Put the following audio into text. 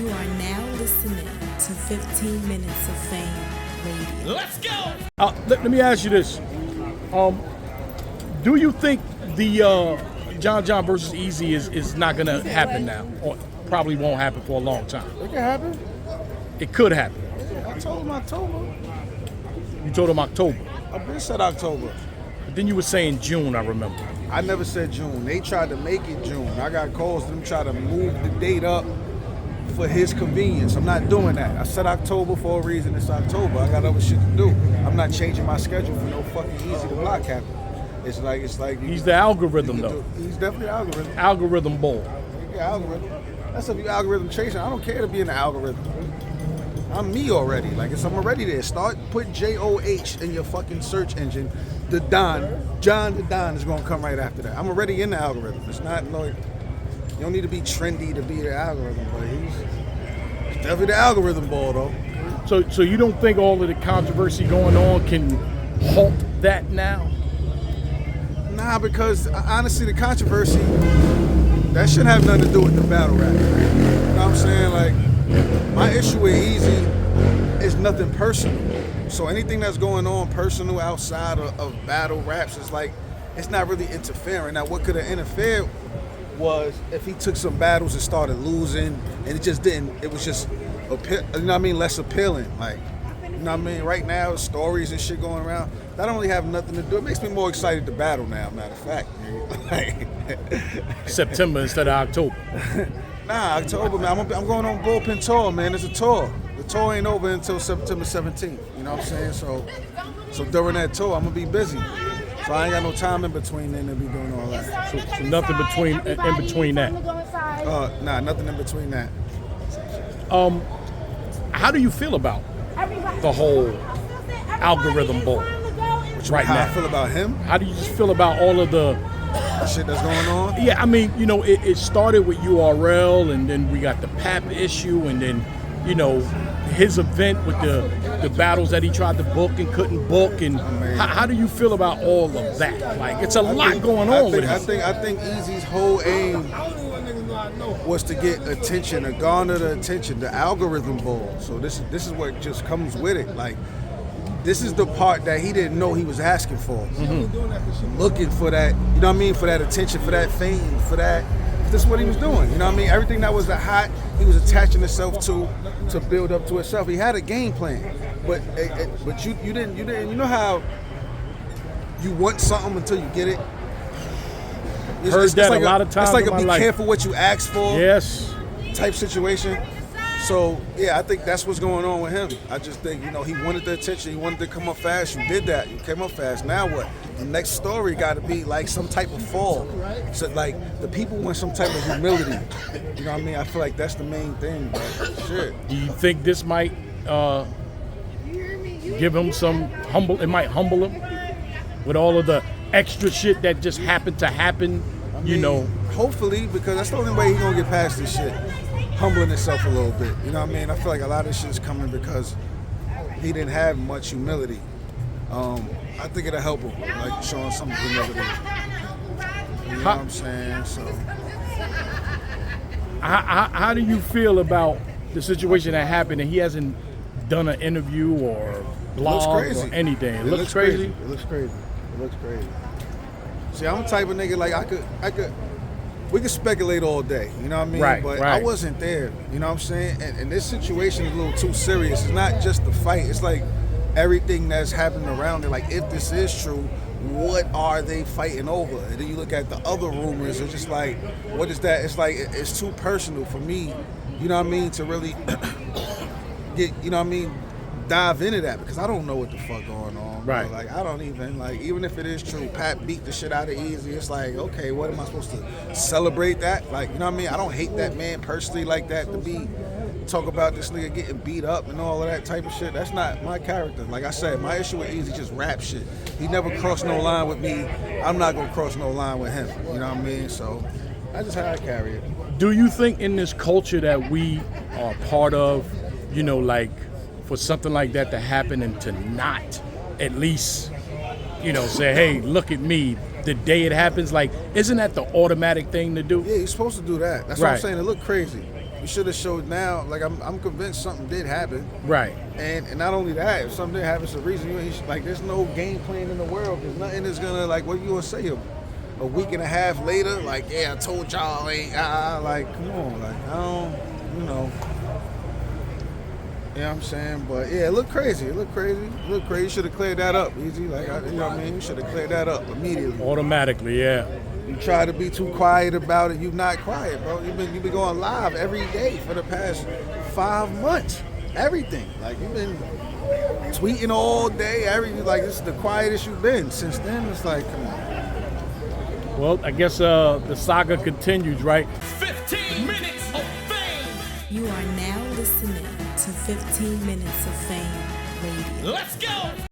You are now listening to 15 Minutes of Fame Radio. Let's go! Let me ask you this. Do you think the John versus Eazy is not going to happen now? Or probably won't happen for a long time? It can happen. It could happen. I told him October. You told him October. I've been said October. But then you were saying June, I remember. I never said June. They tried to make it June. I got calls to them try to move the date up for his convenience. I'm not doing that. I said October for a reason. It's October. I got other shit to do. I'm not changing my schedule for no fucking Eazy to block Capt. It's like He's the algorithm, though. He's definitely the algorithm. Algorithm bull. Yeah, algorithm. That's if you algorithm chasing. I don't care to be in the algorithm. I'm me already. Like, I'm already there. Start put JOH in your fucking search engine. The Don, John the Don is gonna come right after that. I'm already in the algorithm. It's not like you don't need to be trendy to be the algorithm, but he's definitely the algorithm ball though. So you don't think all of the controversy going on can halt that now? Nah, because honestly, the controversy that shouldn't have nothing to do with the battle rap. You know what I'm saying? Like, my issue with Eazy is nothing personal. So anything that's going on personal outside of battle raps is like, it's not really interfering. Now, what could have interfered was if he took some battles and started losing, and it was just, you know what I mean, less appealing. Like, you know what I mean? Right now, stories and shit going around, that don't really have nothing to do. It makes me more excited to battle now, matter of fact. Like, September instead of October. Nah, October, man. I'm going on bullpen tour, man. It's a tour. The tour ain't over until September 17th. You know what I'm saying? So during that tour, I'm gonna be busy. So I ain't got no time in between then to be doing all that. So nothing in between that. Nah, nothing in between that. How do you feel about the whole algorithm bull right How now? I feel about him? How do you just feel about all of the shit that's going on? Yeah, I mean, you know, it started with URL, and then we got the PAP issue, and then, you know, his event with the battles that he tried to book and couldn't book, and how do you feel about all of that? Like, it's a lot going on with him. I think Eazy's whole aim was to get attention, to garner the attention, the algorithm ball. So this is what just comes with it. Like, this is the part that he didn't know he was asking for. Mm-hmm. Looking for that, you know what I mean, for that attention, for that fame, for that. This is what he was doing. You know what I mean? Everything that was hot, he was attaching himself to build up to itself. He had a game plan, but you didn't. You know how you want something until you get it. Heard that a lot of times. It's like in a be my careful what you ask for. Yes. Type situation. So, yeah, I think that's what's going on with him. I just think, you know, he wanted the attention. He wanted to come up fast. You did that. You came up fast. Now what? The next story got to be like some type of fall. So, like, the people want some type of humility. You know what I mean? I feel like that's the main thing, bro. Shit. Do you think this might give him some it might humble him with all of the extra shit that just happened to happen, you know? Hopefully, because that's the only way he's going to get past this shit. Humbling himself a little bit, you know what I mean? I feel like a lot of this shit is coming because he didn't have much humility. I think it'll help him, like showing some humility. You know what I'm saying? So, how do you feel about the situation that happened and he hasn't done an interview or blog or anything? It looks crazy. It looks crazy. It looks crazy. See, I'm the type of nigga like I could. We could speculate all day, you know what I mean? Right, but right. I wasn't there, you know what I'm saying? And this situation is a little too serious. It's not just the fight. It's like everything that's happening around it. Like, if this is true, what are they fighting over? And then you look at the other rumors, it's just like, what is that? It's like, it's too personal for me, you know what I mean, to really get, you know what I mean, dive into that, because I don't know what the fuck going on. Right. Bro. Like, I don't even, like, even if it is true, Pat beat the shit out of Eazy, it's like, okay, what am I supposed to celebrate that? Like, you know what I mean? I don't hate that man personally like that, to be talk about this nigga getting beat up and all of that type of shit. That's not my character. Like I said, my issue with Eazy just rap shit. He never crossed no line with me. I'm not gonna cross no line with him. You know what I mean? So that's just how I carry it. Do you think in this culture that we are part of, you know, like, for something like that to happen and to not at least, you know, say, hey, look at me, the day it happens? Like, isn't that the automatic thing to do? Yeah, you're supposed to do that. That's what I'm Right. saying. It looked crazy. You should have showed now. Like I'm convinced something did happen. Right. And not only that, if something did happen, it's a reason. Like there's no game plan in the world. There's nothing that's gonna like what you gonna say a week and a half later. Like yeah, I told y'all ain't like come on, like I don't, you know. You know what I'm saying? But yeah, it looked crazy. It looked crazy. It looked crazy. You should have cleared that up, Eazy. Like you know what I mean? You should have cleared that up immediately. Automatically, yeah. You try to be too quiet about it. You're not quiet, bro. You've been going live every day for the past 5 months. Everything. Like you've been tweeting all day. Like this is the quietest you've been. Since then, it's like, come on. Well, I guess the saga continues, right? 15 minutes of fame. You are now listening to 15 Minutes of Fame Radio. Let's go.